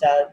4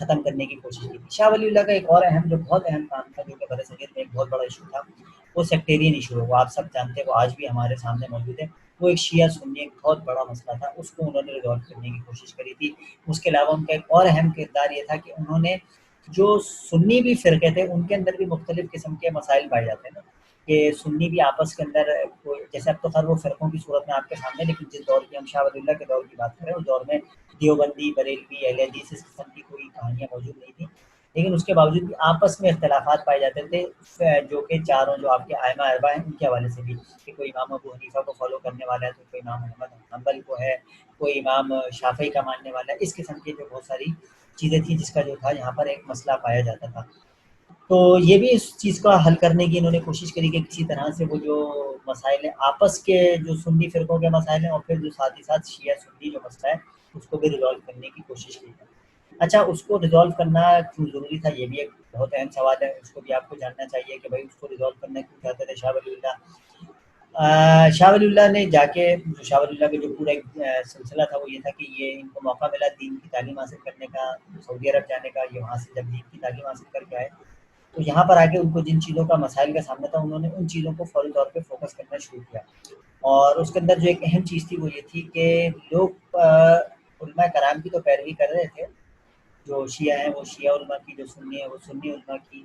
ختم کرنے کی کوشش کی تھی۔ شاہ ولی اللہ کا ایک اور اہم جو بہت اہم کام تھا جو کہ برصغیر میں ایک بہت بڑا ایشو تھا، وہ سیکٹیرین ایشو ہے، وہ آپ سب جانتے ہیں، وہ آج بھی ہمارے سامنے موجود ہے۔ وہ ایک شیعہ سنی ایک بہت بڑا مسئلہ تھا، اس کو انہوں نے ریزالو کرنے کی کوشش کری تھی۔ اس کے علاوہ ان کا ایک اور اہم کردار یہ تھا کہ انہوں نے جو سنی بھی فرقے تھے ان کے اندر بھی مختلف قسم کے مسائل پائے جاتے ہیں نا، کہ سنی بھی آپس کے اندر جیسے اب تو خیر وہ فرقوں کی صورت میں آپ کے سامنے، لیکن جس دور کی ہم شاہ ولی اللہ کے دور کی بات کریں اس دور میں دیوبندی، بریلوی، اہل حدیث اس قسم کی کوئی کہانیاں موجود نہیں تھیں، لیکن اس کے باوجود بھی آپس میں اختلافات پائے جاتے تھے، جو کہ چاروں جو آپ کے ائمہ اربعہ ہیں ان کے حوالے سے بھی، کہ کوئی امام ابو حنیفہ کو فالو کرنے والا ہے تو کوئی امام احمد حنبل کو ہے، کوئی امام شافعی کا ماننے والا ہے، اس قسم کی جو بہت ساری چیزیں تھیں جس کا جو تھا یہاں پر ایک مسئلہ پایا جاتا تھا۔ تو یہ بھی اس چیز کا حل کرنے کی انہوں نے کوشش کری کہ کسی طرح سے وہ جو مسائل ہیں آپس کے جو سنی فرقوں کے مسائل ہیں اور پھر جو ساتھ ہی ساتھ شیعہ سنی جو مسئلہ ہے اس کو بھی ریزالو کرنے کی کوشش کی۔ اچھا، اس کو ریزالو کرنا کیوں ضروری تھا یہ بھی ایک بہت اہم سوال ہے، اس کو بھی آپ کو جاننا چاہیے کہ بھائی اس کو ریزالو کرنا کیوں چاہتے تھے شاہ ولی اللہ۔ شاہ ولی اللہ نے جا کے شاہ ولی اللہ کا جو پورا ایک سلسلہ تھا وہ یہ تھا کہ یہ ان کو موقع ملا دین کی تعلیم حاصل کرنے کا، سعودی عرب جانے کا، یہ وہاں سے جب دین کی تعلیم حاصل کر کے آئے تو یہاں پر آ کے ان کو جن چیزوں کا مسائل کا سامنا تھا انہوں نے ان چیزوں کو فوری طور پہ فوکس کرنا شروع کیا، اور اس کے اندر جو ایک اہم چیز تھی وہ یہ تھی کہ لوگ علماء کرام کی تو پیروی کر رہے تھے، جو شیعہ ہیں وہ شیعہ علماء کی، جو سنی ہیں وہ سنی علماء کی،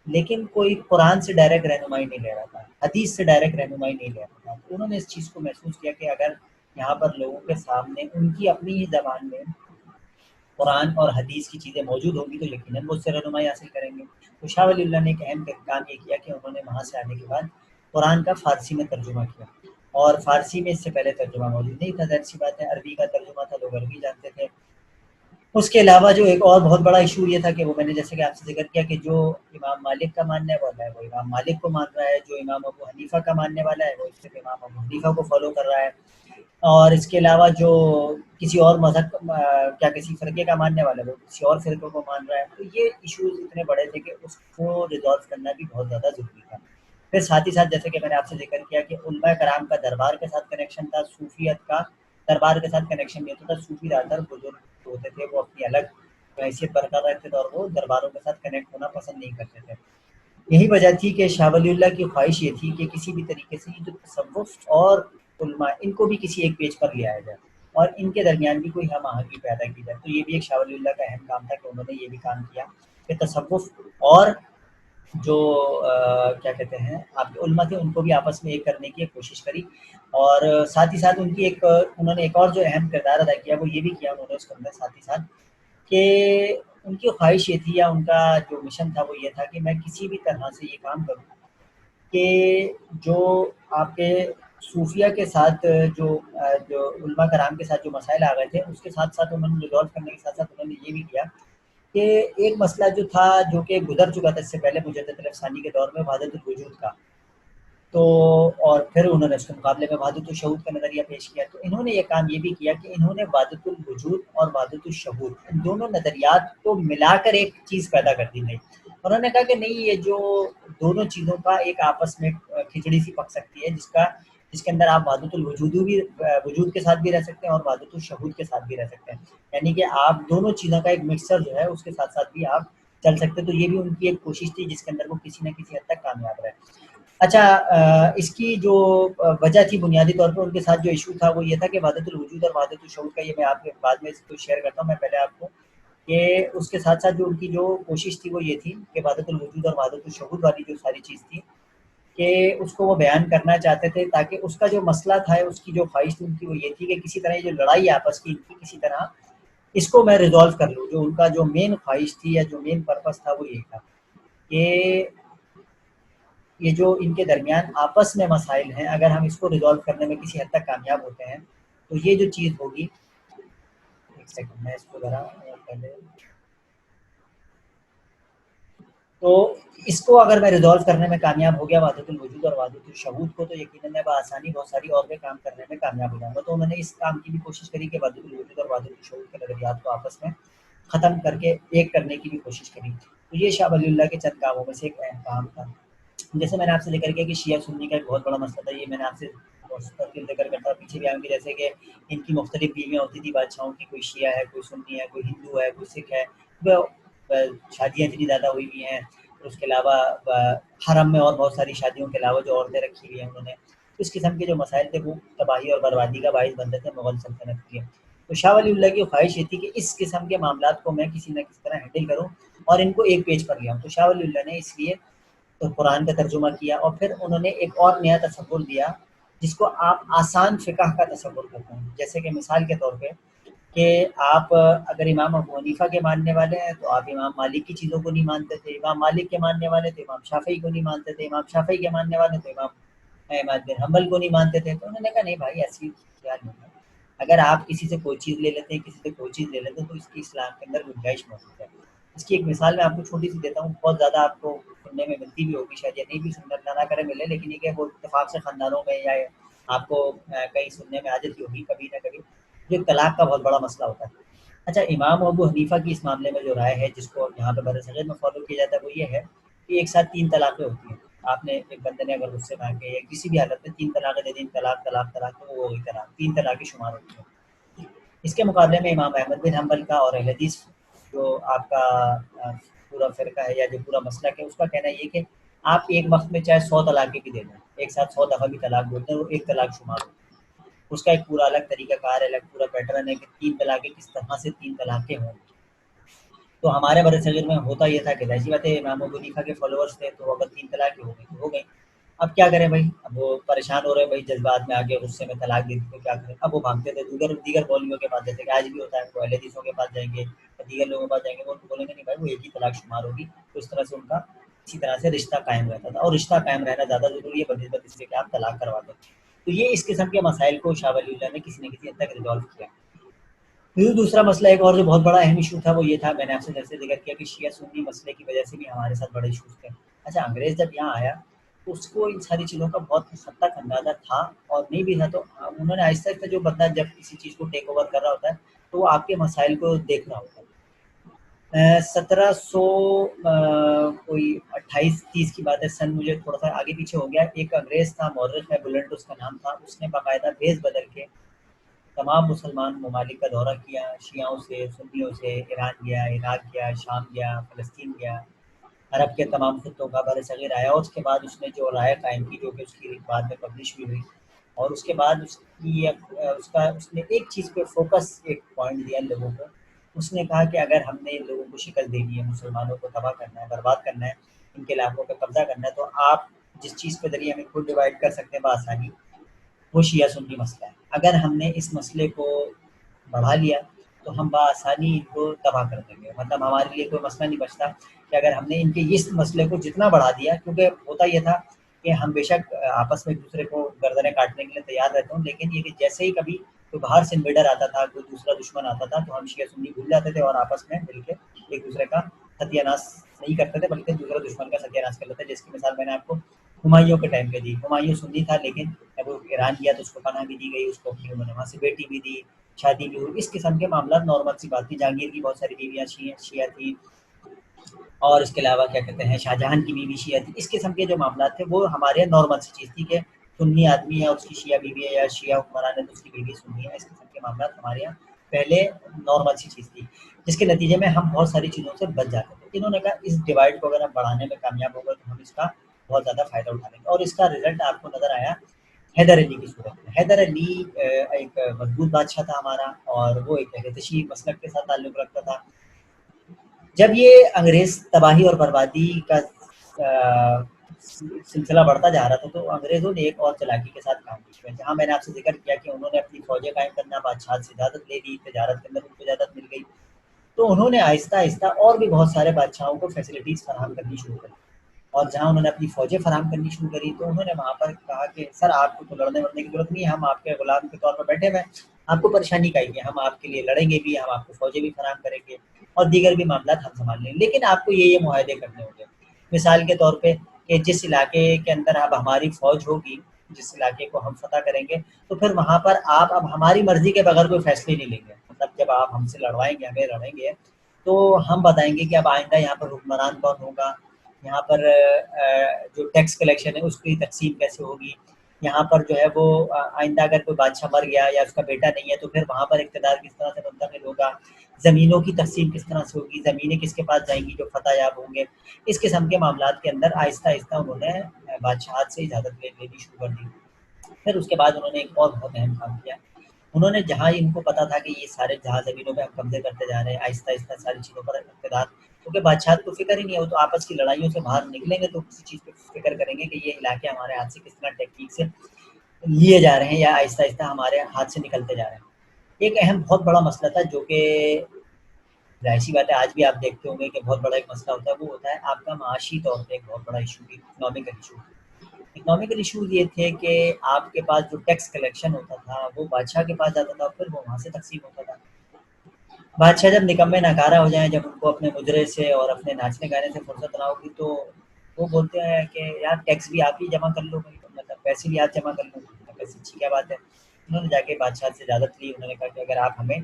لیکن کوئی قرآن سے ڈائریکٹ رہنمائی نہیں لے رہا تھا، حدیث سے ڈائریکٹ رہنمائی نہیں لے رہا تھا۔ تو انہوں نے اس چیز کو محسوس کیا کہ اگر یہاں پر لوگوں کے سامنے ان کی اپنی ہی زبان میں قرآن اور حدیث کی چیزیں موجود ہوں گی تو یقیناً وہ اس سے رہنمائی حاصل کریں گے۔ تو شاہ ولی اللہ نے ایک اہم کام یہ کیا کہ انہوں نے وہاں سے آنے کے بعد قرآن کا فارسی میں ترجمہ کیا، اور فارسی میں اس سے پہلے ترجمہ موجود نہیں تھا، ظاہر سی بات ہے، عربی کا ترجمہ تھا، لوگ عربی جانتے تھے۔ اس کے علاوہ جو ایک اور بہت بڑا ایشو یہ تھا کہ وہ میں نے جیسے کہ آپ سے ذکر کیا کہ جو امام مالک کا ماننے والا ہے وہ امام مالک کو مان رہا ہے، جو امام ابو حنیفہ کا ماننے والا ہے وہ صرف امام ابو حنیفہ کو فالو کر رہا ہے، اور اس کے علاوہ جو کسی اور مذہب کیا کسی فرقے کا ماننے والا ہے وہ کسی اور فرقے کو مان رہا ہے۔ تو یہ ایشوز اتنے بڑے تھے کہ اس کو ریزالو کرنا بھی بہت زیادہ ضروری تھا۔ پھر ساتھ ہی ساتھ جیسے کہ میں نے آپ سے ذکر کیا کہ علماء کرام کا دربار کے ساتھ کنیکشن تھا، صوفیت کا دربار کے ساتھ کنیکشن نہیں ہوتا تھا، صوفی زیادہ تر بزرگ ہوتے تھے وہ اپنی الگ حیثیت برقرار رکھتے تھے اور وہ درباروں کے ساتھ کنیکٹ ہونا پسند نہیں کرتے تھے۔ یہی وجہ تھی کہ شاہ ولی اللہ کی خواہش یہ تھی کہ کسی بھی طریقے سے یہ جو تصوف اور علماء ان کو بھی کسی ایک پیج پر لے آیا جائے اور ان کے درمیان بھی کوئی ہم آہنگی پیدا کی جائے۔ تو یہ بھی ایک شاہ ولی اللہ کا اہم کام تھا کہ انہوں نے یہ بھی کام کیا کہ تصوف اور جو کیا کہتے ہیں آپ کے علماء تھے ان کو بھی آپس میں ایک کرنے کی ایک کوشش کری، اور ساتھ ہی ساتھ ان کی ایک انہوں نے ایک اور جو اہم کردار ادا کیا وہ یہ بھی کیا انہوں نے اس کے اندر ساتھ ہی ساتھ کہ ان کی خواہش یہ تھی یا ان کا جو مشن تھا وہ یہ تھا کہ میں کسی بھی طرح سے یہ کام کروں کہ جو آپ کے صوفیہ کے ساتھ جو علماء کرام کے ساتھ جو مسائل آ گئے تھے اس کے ساتھ ساتھ انہوں نے ریزالو کرنے کے ساتھ ساتھ انہوں نے یہ بھی کیا کہ ایک مسئلہ جو تھا جو کہ گزر چکا تھا اس سے پہلے مجدد الافسانی کے دور میں وحدت الوجود کا، تو اور پھر انہوں نے اس کے مقابلے میں وحدت الشہود کا نظریہ پیش کیا۔ تو انہوں نے یہ کام یہ بھی کیا کہ انہوں نے وحدت الوجود اور وحدت الشہود ان دونوں نظریات کو ملا کر ایک چیز پیدا کر دی نہیں، انہوں نے کہا کہ نہیں یہ جو دونوں چیزوں کا ایک آپس میں کھچڑی سی پک سکتی ہے جس کے اندر آپ وحدت الوجود بھی وجود کے ساتھ بھی رہ سکتے ہیں اور وحدت الشہود کے ساتھ بھی رہ سکتے ہیں، یعنی کہ آپ دونوں چیزوں کا ایک مکسر جو ہے اس کے ساتھ ساتھ بھی آپ چل سکتے ہیں۔ تو یہ بھی ان کی ایک کوشش تھی جس کے اندر وہ کسی نہ کسی حد تک کامیاب رہے۔ اچھا، اس کی جو وجہ تھی بنیادی طور پر ان کے ساتھ جو ایشو تھا وہ یہ تھا کہ وحدت الوجود اور وحدت الشہود کا یہ میں آپ کے بعد میں اس کو شیئر کرتا ہوں، میں پہلے آپ کو کہ اس کے ساتھ ساتھ جو ان کی جو کوشش تھی وہ یہ تھی کہ وحدت الوجود اور وحدت الشہود والی جو ساری چیز تھی کہ اس کو وہ بیان کرنا چاہتے تھے تاکہ اس کا جو مسئلہ تھا اس کی جو خواہش تھی ان کی وہ یہ تھی کہ کسی طرح یہ جو لڑائی آپس کی ان کی کسی طرح اس کو میں ریزالو کر لوں۔ جو ان کا جو مین خواہش تھی یا جو مین پرپس تھا وہ یہ تھا کہ یہ جو ان کے درمیان آپس میں مسائل ہیں اگر ہم اس کو ریزالو کرنے میں کسی حد تک کامیاب ہوتے ہیں تو یہ جو چیز ہوگی، ایک سیکنڈ میں اس کو ذرا پہلے، تو اس کو اگر میں ریزالو کرنے میں کامیاب ہو گیا وحدت الوجود اور وحدت الشہود کو تو یقیناً میں بآسانی بہت ساری اور بھی کام کرنے میں کامیاب ہو جاؤں گا۔ تو انہوں نے اس کام کی بھی کوشش کری کہ وحدت الوجود اور وحدت الشہود کے نظریات کو آپس میں ختم کر کے ایک کرنے کی بھی کوشش کری۔ تو یہ شاہ ولی اللہ کے چند کاموں میں سے ایک اہم کام تھا۔ جیسے میں نے آپ سے ذکر کیا کہ شیعہ سنی کا ایک بہت بڑا مسئلہ تھا، یہ میں نے آپ سے مستقل ذکر کرتا ہوں پیچھے بھی آئیں گے، جیسے کہ ان کی مختلف بیویاں ہوتی تھی بادشاہوں کی، کوئی شیعہ ہے، کوئی سنی ہے، کوئی ہندو ہے، کوئی سکھ ہے، شادیاں اتنی زیادہ ہوئی ہوئی ہیں، اس کے علاوہ حرم میں اور بہت ساری شادیوں کے علاوہ جو عورتیں رکھی ہوئی ہیں انہوں نے، اس قسم کے جو مسائل تھے وہ تباہی اور بربادی کا باعث بنتے تھے مغل سلطنت کے. تو شاہ ولی اللہ کی خواہش یہ تھی کہ اس قسم کے معاملات کو میں کسی نہ کسی طرح ہینڈل کروں اور ان کو ایک پیج پر لے آؤں. تو شاہ ولی اللہ نے اس لیے تو قرآن کا ترجمہ کیا، اور پھر انہوں نے ایک اور نیا تصور دیا جس کو آپ آسان فقہ کا تصور کرتے ہیں. جیسے کہ مثال کے طور پہ کہ آپ اگر امام ابو حنیفہ کے ماننے والے ہیں تو آپ امام مالک کی چیزوں کو نہیں مانتے تھے، امام مالک کے ماننے والے تو امام شافعی کو نہیں مانتے تھے، امام شافعی کے ماننے والے تو امام احمد بن حنبل کو نہیں مانتے تھے. تو انہوں نے کہا نہیں بھائی ایسی خیال نہیں ہے، اگر آپ کسی سے کوئی چیز لے لیتے ہیں، کسی سے کوئی چیز لے لیتے ہیں تو اس کی اسلام کے اندر گنجائش موجود ہے. اس کی ایک مثال میں آپ کو چھوٹی سی دیتا ہوں، بہت زیادہ آپ کو سننے میں ملتی بھی ہوگی شاید یا نہیں بھی سننے اللہ نہ کرے ملے، لیکن یہ کہ وہ اتفاق سے خاندانوں میں یا آپ کو کہیں سننے میں آ جاتی ہوگی کبھی نہ کبھی، جو طلاق کا بہت بڑا مسئلہ ہوتا ہے. اچھا امام ابو حنیفہ کی اس معاملے میں جو رائے ہے جس کو یہاں پہ برصغیر میں فالو کیا جاتا ہے وہ یہ ہے کہ ایک ساتھ 3 طلاقیں ہوتی ہیں. آپ نے ایک بندے نے اگر غصے میں آ کے یا کسی بھی حالت میں 3 طلاقیں دے دیں، طلاق طلاق طلاق، تو وہ ہوگی طلاق، 3 طلاقیں شمار ہوتی ہیں. اس کے مقابلے میں امام احمد بن حنبل کا اور اہل حدیث جو آپ کا پورا فرقہ ہے یا جو پورا مسلک ہے اس کا کہنا یہ کہ آپ ایک وقت میں چاہے 100 طلاقیں بھی دے دیں، ایک ساتھ 100 دفعہ بھی طلاق بولتے ہیں وہ ایک طلاق شمار ہوتی ہے. اس کا ایک پورا الگ طریقہ کار ہے، الگ پورا پیٹرن ہے کہ 3 طلاقیں کس طرح سے 3 طلاقیں ہوں. تو ہمارے برصغیر میں ہوتا یہ تھا کہ ظاہر بات ہے امام ابو حنیفہ کے فالوورس تھے تو اگر 3 طلاقیں ہو گئی تو ہو گئی. اب کیا کریں بھائی، اب وہ پریشان ہو رہے ہیں بھائی، جذبات میں آگے غصے میں طلاق دے دی تو کیا کریں. اب وہ بھاگتے تھے دیگر مولویوں کے پاس، جیسے کہ آج بھی ہوتا ہے، وہ اہل حدیثوں کے پاس جائیں گے، دیگر لوگوں کے پاس جائیں گے، وہ ان کو بولیں گے نہیں بھائی وہ ایک ہی طلاق شمار ہوگی. تو اس طرح سے ان کا اسی طرح سے رشتہ قائم رہتا تھا، اور رشتہ قائم رہنا زیادہ ضروری ہے بنسبت اس لیے کہ آپ طلاق کروا دیں. تو یہ اس قسم کے مسائل کو شاہ ولی اللہ نے کسی نہ کسی حد تک ریزالو کیا. پھر دوسرا مسئلہ ایک اور جو بہت بڑا اہم ایشو تھا وہ یہ تھا، میں نے آپ سے جیسے ذکر کیا کہ شیعہ سنی مسئلے کی وجہ سے بھی ہمارے ساتھ بڑے ایشوز تھے. اچھا انگریز جب یہاں آیا تو اس کو ان ساری چیزوں کا بہت حد تک اندازہ تھا اور نہیں بھی تھا، تو انہوں نے آہستہ آہستہ جو بندہ جب کسی چیز کو ٹیک اوور کر رہا ہوتا ہے تو وہ آپ کے مسائل کو دیکھ رہا ہوتا ہے. 1700 کوئی 28-30 کی بات ہے، سن مجھے تھوڑا سا آگے پیچھے ہو گیا. ایک انگریز تھا مورخ ہے، بلنٹ اس کا نام تھا، اس نے باقاعدہ بھیس بدل کے تمام مسلمان ممالک کا دورہ کیا، شیعوں سے، سنیوں سے، ایران گیا، عراق گیا، شام گیا، فلسطین گیا، عرب کے تمام خطوں کا برصغیر آیا، اور اس کے بعد اس نے جو رائے قائم کی جو کہ اس کی بعد میں پبلش بھی ہوئی. اور اس کے بعد اس نے ایک چیز پہ فوکس، ایک پوائنٹ دیا لوگوں کو. اس نے کہا کہ اگر ہم نے ان لوگوں کو شکل دینی ہے، مسلمانوں کو تباہ کرنا ہے، برباد کرنا ہے، ان کے علاقوں پہ قبضہ کرنا ہے، تو آپ جس چیز کے ذریعے ہمیں خود ڈیوائڈ کر سکتے ہیں بآسانی وہ شیعہ سنی مسئلہ ہے. اگر ہم نے اس مسئلے کو بڑھا لیا تو ہم بآسانی ان کو تباہ کر دیں گے. مطلب ہمارے لیے کوئی مسئلہ نہیں بچتا کہ اگر ہم نے ان کے اس مسئلے کو جتنا بڑھا دیا، کیونکہ ہوتا یہ تھا کہ ہم بے شک آپس میں ایک دوسرے کو گردنیں کاٹنے کے لیے تیار رہتے ہوں، لیکن یہ کہ جیسے ہی کبھی کوئی باہر سے انویڈر آتا تھا، کوئی دوسرا دشمن آتا تھا، تو ہم شیعہ سنی بھول جاتے تھے اور آپس میں مل کے ایک دوسرے کا ستیہ ناش نہیں کرتے تھے بلکہ دوسرے دشمن کا ستیہ ناش کر لیتے. جس کی مثال میں نے آپ کو ہمایوں کے ٹائم پہ دی. ہمایوں سنی تھا لیکن جب وہ ایران گیا تو اس کو پناہ بھی دی گئی، اس کو اپنی انہوں نے وہاں سے بیٹی بھی دی، شادی بھی ہوئی. اس قسم کے معاملات نارمل سی بات تھی. جہانگیر کی بہت ساری بیویاں شیعہ تھیں، اور اس کے علاوہ کیا کہتے ہیں شاہ جہان کی بیوی شیعہ تھی. اس قسم کے جو معاملات تھے وہ ہمارے یہاں نارمل سی چیز تھی کہ سنی آدمی ہے اور اس کی شیعہ بیوی ہے، یا شیعہ حکمران ہے تو اس کی بیوی سنی ہے. اس قسم کے معاملات ہمارے یہاں پہلے نارمل سی چیز تھی، جس کے نتیجے میں ہم بہت ساری چیزوں سے بچ جاتے تھے. انہوں نے کہا اس ڈیوائڈ کو اگر ہم بڑھانے میں کامیاب ہو گئے تو ہم اس کا بہت زیادہ فائدہ اٹھا لیں گے. اور اس کا رزلٹ آپ کو نظر آیا حیدر علی کی صورت میں. حیدر علی ایک مضبوط بادشاہ تھا ہمارا، اور وہ ایک احتشی مسلک کے ساتھ تعلق رکھتا تھا. جب یہ انگریز تباہی اور بربادی کا سلسلہ بڑھتا جا رہا تھا تو انگریزوں نے ایک اور چلاکی کے ساتھ کام کیا. جہاں میں نے آپ سے ذکر کیا کہ انہوں نے اپنی فوجیں قائم کرنا، بادشاہ سے اجازت لے لی، تجارت کے اندر ان کو اجازت مل گئی، تو انہوں نے آہستہ آہستہ اور بھی بہت سارے بادشاہوں کو فیسلٹیز فراہم کرنی شروع کر دی. اور جہاں انہوں نے اپنی فوجیں فراہم کرنی شروع کری تو انہوں نے وہاں پر کہا کہ سر آپ کو تو لڑنے ورنے کی ضرورت نہیں ہے، ہم آپ کے غلام کے طور پر بیٹھے ہوئے ہیں، آپ کو پریشانی کا ہی ہے، ہم آپ کے لیے لڑیں گے بھی، ہم آپ کو فوجیں بھی فراہم کریں گے اور دیگر بھی معاملات ہم سنبھال لیں گے، لیکن آپ کو یہ معاہدے کرنے ہوں گے. مثال کے طور پہ کہ جس علاقے کے اندر اب ہماری فوج ہوگی، جس علاقے کو ہم فتح کریں گے، تو پھر وہاں پر آپ اب ہماری مرضی کے بغیر کوئی فیصلے نہیں لیں گے. مطلب جب آپ ہم سے لڑوائیں گے، ہمیں لڑیں گے، تو ہم بتائیں گے کہ اب آئندہ یہاں پر حکمران کون ہوگا، یہاں پر جو ٹیکس کلیکشن ہے اس کی تقسیم کیسے ہوگی، یہاں پر جو ہے وہ آئندہ اگر کوئی بادشاہ مر گیا یا اس کا بیٹا نہیں ہے تو پھر وہاں پر اقتدار کس طرح سے منتقل ہوگا، زمینوں کی تقسیم کس طرح سے ہوگی، زمینیں کس کے پاس جائیں گی جو فتح یاب ہوں گے. اس قسم کے معاملات کے اندر آہستہ آہستہ انہوں نے بادشاہت سے اجازت لینی شروع کر دی. پھر اس کے بعد انہوں نے ایک اور بہت اہم کام کیا. انہوں نے جہاں ان کو پتا تھا کہ یہ سارے جہاں زمینوں پہ ہم قبضے کرتے جا رہے ہیں، آہستہ آہستہ ساری چیزوں پر اقتدار، کیونکہ بادشاہت کو فکر ہی نہیں ہے، وہ تو آپس کی لڑائیوں سے باہر نکلیں گے تو کسی چیز پہ فکر کریں گے کہ یہ علاقے ہمارے ہاتھ سے کس طرح ٹیکنیک سے لیے جا رہے ہیں یا آہستہ آہستہ ہمارے ہاتھ سے نکلتے جا رہے ہیں. ایک اہم بہت بڑا مسئلہ تھا جو کہ ظاہر سی بات ہے آج بھی آپ دیکھتے ہوں گے کہ بہت بڑا ایک مسئلہ ہوتا ہے، وہ ہوتا ہے آپ کا معاشی طور پہ ایک بہت بڑا issue, economical issue. Economical issues یہ تھے کہ آپ کے پاس جو ٹیکس کلیکشن ہوتا تھا وہ بادشاہ کے پاس جاتا تھا، پھر وہ وہاں سے تقسیم ہوتا تھا. بادشاہ جب نکمے ناکارہ ہو جائیں، جب ان کو اپنے مجرے سے اور اپنے ناچنے گانے سے فرصت نہ ہوگی تو وہ بولتے ہیں کہ یار ٹیکس بھی آپ ہی جمع کر لو، مطلب پیسے بھی آپ جمع کر لو. پیسے اچھی کیا بات ہے. انہوں نے جا کے بادشاہ سے اجازت لی، انہوں نے کہا کہ اگر آپ ہمیں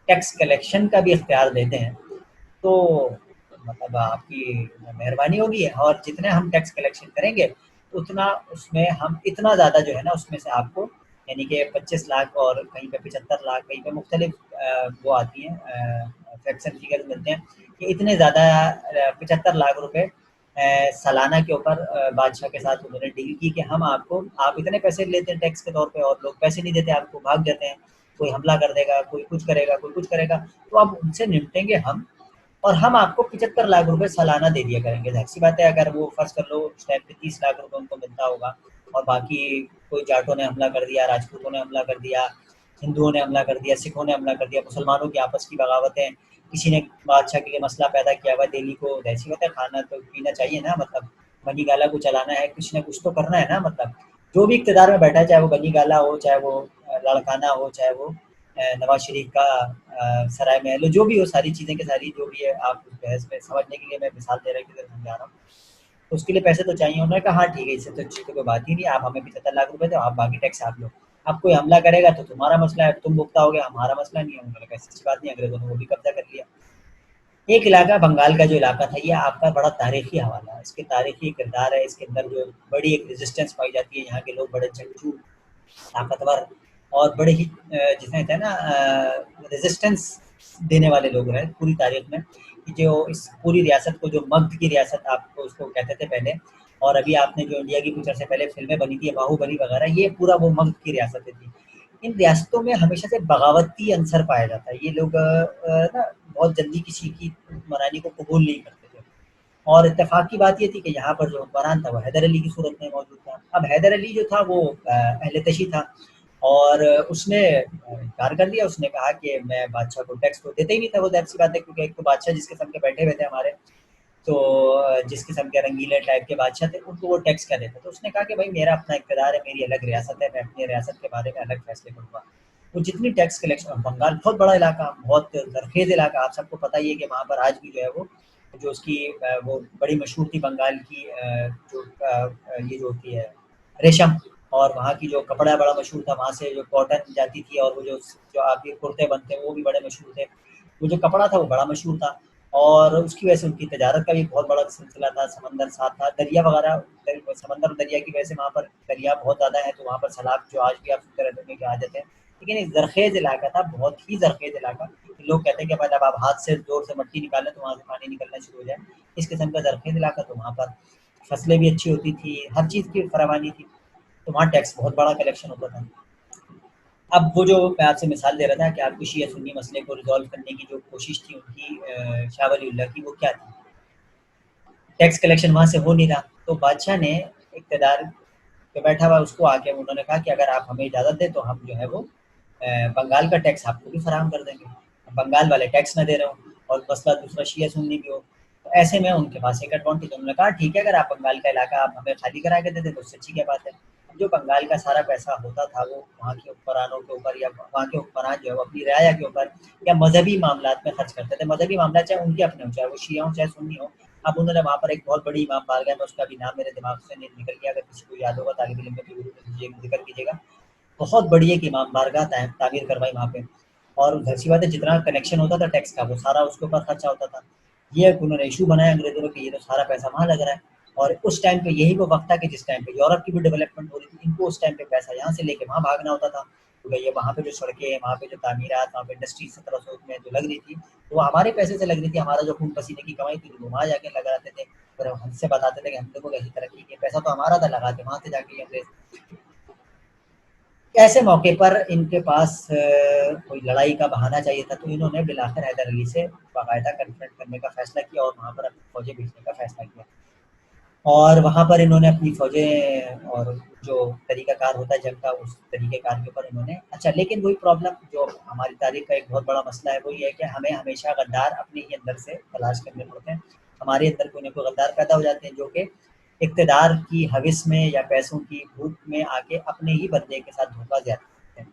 ٹیکس کلیکشن کا بھی اختیار دیتے ہیں تو مطلب آپ کی مہربانی ہوگی، اور جتنے ہم ٹیکس کلیکشن کریں گے اتنا اس میں ہم اتنا زیادہ جو ہے نا اس میں سے آپ کو، یعنی کہ 25 لاکھ اور کہیں پہ 75 لاکھ، کہیں پہ مختلف وہ آتی ہیں فیکشن فگر ملتے ہیں کہ اتنے زیادہ 75 لاکھ روپے سالانہ کے اوپر بادشاہ کے ساتھ انہوں نے ڈیل کی کہ ہم آپ اتنے پیسے لیتے ہیں ٹیکس کے طور پہ اور لوگ پیسے نہیں دیتے، آپ کو بھاگ جاتے ہیں، کوئی حملہ کر دے گا، کوئی کچھ کرے گا، کوئی کچھ کرے گا، تو اب ان سے نمٹیں گے ہم، اور ہم آپ کو 75 لاکھ روپے سالانہ دے دیا کریں گے. ظاہر سی بات ہے اگر وہ فرض کر لو اس ٹائم پہ 30 لاکھ روپے ان کو ملتا ہوگا اور باقی کوئی جاٹوں نے حملہ کر دیا، راجپوتوں نے حملہ کر دیا، ہندوؤں نے حملہ کر دیا، سکھوں نے حملہ کر دیا، مسلمانوں کی آپس کی بغاوتیں، کسی نے بادشاہ کے لیے مسئلہ پیدا کیا ہوا دہلی کو، ایسی بات ہے کھانا تو پینا چاہیے نا، مطلب بنی گالا کو چلانا ہے، کچھ نہ کچھ تو کرنا ہے نا. مطلب جو بھی اقتدار میں بیٹھا ہے، چاہے وہ بنی گالا ہو، چاہے وہ لاڑکانہ ہو، چاہے وہ نواز شریف کا سرائے محل ہو، جو بھی ہو، ساری چیزیں کے ساری جو بھی ہے، آپ اس بحث میں سمجھنے کے لیے میں مثال دے رہا ہوں، سمجھا رہا ہوں. تو اس کے لیے پیسے تو چاہیے. انہوں نے کہا ہاں ٹھیک ہے، اس سے تو اچھی تو کوئی بات ہی نہیں، آپ ہمیں 75 لاکھ روپے دو، آپ باقی ٹیکس آپ لو. اب کوئی حملہ کرے گا تو تمہارا مسئلہ ہے، تم بھگتا ہو گیا، ہمارا مسئلہ نہیں ہے. انہوں نے کہا ایسی بات نہیں، انگریزوں نے وہ بھی قبضہ کر لیا. ایک علاقہ بنگال کا جو علاقہ تھا یہ آپ کا بڑا تاریخی حوالہ ہے، اس کے تاریخی کردار ہے، اس کے اندر جو بڑی ایک ریزسٹنس پائی جاتی ہے، یہاں کے لوگ بڑے جنگجو، طاقتور اور بڑے ہی جس میں کہتے ہیں نا ریزسٹنس دینے والے لوگ ہیں پوری تاریخ میں. جو اس پوری ریاست کو، جو مگدھ کی ریاست آپ کو اس کو کہتے تھے پہلے، اور ابھی آپ نے جو انڈیا کی کچھ عرصے پہلے فلمیں بنی تھی باہو بلی وغیرہ، یہ پورا وہ مگدھ کی ریاستیں تھی. ان ریاستوں میں ہمیشہ سے بغاوتی عنصر پایا جاتا ہے. یہ لوگ نا بہت جلدی کسی کی حکمرانی کو قبول نہیں کرتے تھے، اور اتفاق کی بات یہ تھی کہ یہاں پر جو حکمران تھا وہ حیدر علی کی صورت میں موجود تھا. اب حیدر علی جو تھا وہ اہل تشی تھا، اور اس نے انکار کر دیا. اس نے کہا کہ میں بادشاہ کو ٹیکس تو دیتا ہی نہیں تھا. وہ ظاہر سی بات ہے کیونکہ ایک تو بادشاہ جس قسم کے بیٹھے ہوئے تھے ہمارے، تو جس قسم کے رنگیلے ٹائپ کے بادشاہ تھے، ان کو وہ ٹیکس کیا دیتا. تو اس نے کہا کہ بھائی میرا اپنا اقتدار ہے، میری الگ ریاست ہے، میں اپنی ریاست کے بارے میں الگ فیصلے کروں گا. وہ جتنی ٹیکس کلیکشن، بنگال بہت بڑا علاقہ، بہت زرخیز علاقہ، آپ سب کو پتہ ہی ہے کہ وہاں پر آج بھی جو ہے وہ جو اس کی وہ بڑی مشہور تھی بنگال کی جو یہ جو ہوتی ہے ریشم، اور وہاں کی جو کپڑا بڑا مشہور تھا، وہاں سے جو کاٹن جاتی تھی، اور وہ جو آپ کے کرتے بنتے ہیں وہ بھی بڑے مشہور تھے. وہ جو کپڑا تھا وہ بڑا مشہور تھا، اور اس کی وجہ سے ان کی تجارت کا بھی بہت بڑا سلسلہ تھا. سمندر ساتھ تھا، دریا وغیرہ، سمندر اور دریا کی وجہ سے وہاں پر دریا بہت زیادہ ہے، تو وہاں پر سیلاب جو آج بھی آپ سنتے رہتے ہیں کہ آ جاتے ہیں. لیکن ایک زرخیز علاقہ تھا، بہت ہی زرخیز علاقہ. لوگ کہتے ہیں کہ جب آپ ہاتھ سے زور سے مٹی نکالیں تو وہاں سے پانی نکلنا شروع ہو جائے، اس قسم کا زرخیز علاقہ. تو وہاں پر فصلیں بھی اچھی ہوتی تھی، ہر چیز کی فراوانی تھی، تو وہاں ٹیکس بہت بڑا کلیکشن ہوتا تھا. اب وہ جو میں آپ سے مثال دے رہا تھا کہ آپ کو شیعہ سنی مسئلے کو ریزالو کرنے کی جو کوشش تھی ان کی شاہ ولی اللہ کی، وہ کیا تھی؟ ٹیکس کلیکشن وہاں سے ہو نہیں رہا، تو بادشاہ نے اقتدار پہ بیٹھا ہوا اس کو آ کے انہوں نے کہا کہ اگر آپ ہمیں اجازت دیں تو ہم جو ہے وہ بنگال کا ٹیکس آپ کو بھی فراہم کر دیں گے. بنگال والے ٹیکس نہ دے رہے ہوں اور مسئلہ دوسرا شیعہ سنی بھی ہو، تو ایسے میں ان کے پاس ایک ایڈوانٹیج. انہوں نے کہا ٹھیک ہے، اگر آپ بنگال کا علاقہ آپ ہمیں خالی کرا کے دے دیں تو اس سے اچھی کیا بات ہے. جو بنگال کا سارا پیسہ ہوتا تھا وہ وہاں کے حکمرانوں کے اوپر، یا وہاں کے حکمران جو ہے وہ اپنی رعایا کے اوپر یا مذہبی معاملات میں خرچ کرتے تھے. مذہبی معاملات چاہے ان کے اپنے ہوں، چاہے وہ شیعہ ہوں چاہے سنی ہوں. اب انہوں نے وہاں پر ایک بہت بڑی امام بارگاہ میں، اس کا بھی نام میرے دماغ سے نکل گیا، اگر کسی کو یاد ہوگا طالب علم میں ذکر کیجیے گا. بہت بڑی ایک امام بارگاہ تعمیر کروائی وہاں پہ، اور ظاہر سی بات ہے جتنا کنیکشن ہوتا تھا ٹیکس کا وہ سارا اس کے اوپر خرچہ ہوتا تھا. یہ انہوں نے ایشو بنایا انگریزوں نے کہ یہ تو سارا پیسہ وہاں لگ رہا ہے. اور اس ٹائم پہ یہی وہ وقت تھا کہ جس ٹائم پہ یورپ کی بھی ڈیولپمنٹ ہو رہی تھی، ان کو اس ٹائم پہ پیسہ یہاں سے لے کے وہاں بھاگنا ہوتا تھا، کیونکہ یہ وہاں پہ جو سڑکیں، وہاں پہ جو تعمیرات، وہاں پہ انڈسٹری 1700 میں جو لگ رہی تھی وہ ہمارے پیسے سے لگ رہی تھی، ہمارا جو خون پسینے کی کمائی تھی وہ وہاں جا کے لگاتے تھے، اور ہم سے بتاتے تھے کہ ہم لوگوں کو ایسی ترقی کی، پیسہ تو ہمارا تھا، لگاتے وہاں سے جا کے انگریز۔ ایسے موقع پر ان کے پاس کوئی لڑائی کا بہانہ چاہیے تھا، تو انہوں نے بالآخر حیدر علی سے باقاعدہ کنفرنٹ کرنے کا فیصلہ کیا اور وہاں پر اپنی فوجیں بھیجنے کا فیصلہ کیا، اور وہاں پر انہوں نے اپنی فوجیں اور جو طریقہ کار ہوتا ہے جنگ کا اس طریقہ کار کے اوپر انہوں نے اچھا، لیکن وہی پرابلم جو ہماری تاریخ کا ایک بہت بڑا مسئلہ ہے وہ یہ ہے کہ ہمیں ہمیشہ غدار اپنے ہی اندر سے تلاش کرنے پڑتے ہیں، ہمارے اندر کوئی نہ کوئی غدار پیدا ہو جاتے ہیں جو کہ اقتدار کی ہوس میں یا پیسوں کی بھوک میں آ کے اپنے ہی بندے کے ساتھ دھوکہ دیتے ہیں۔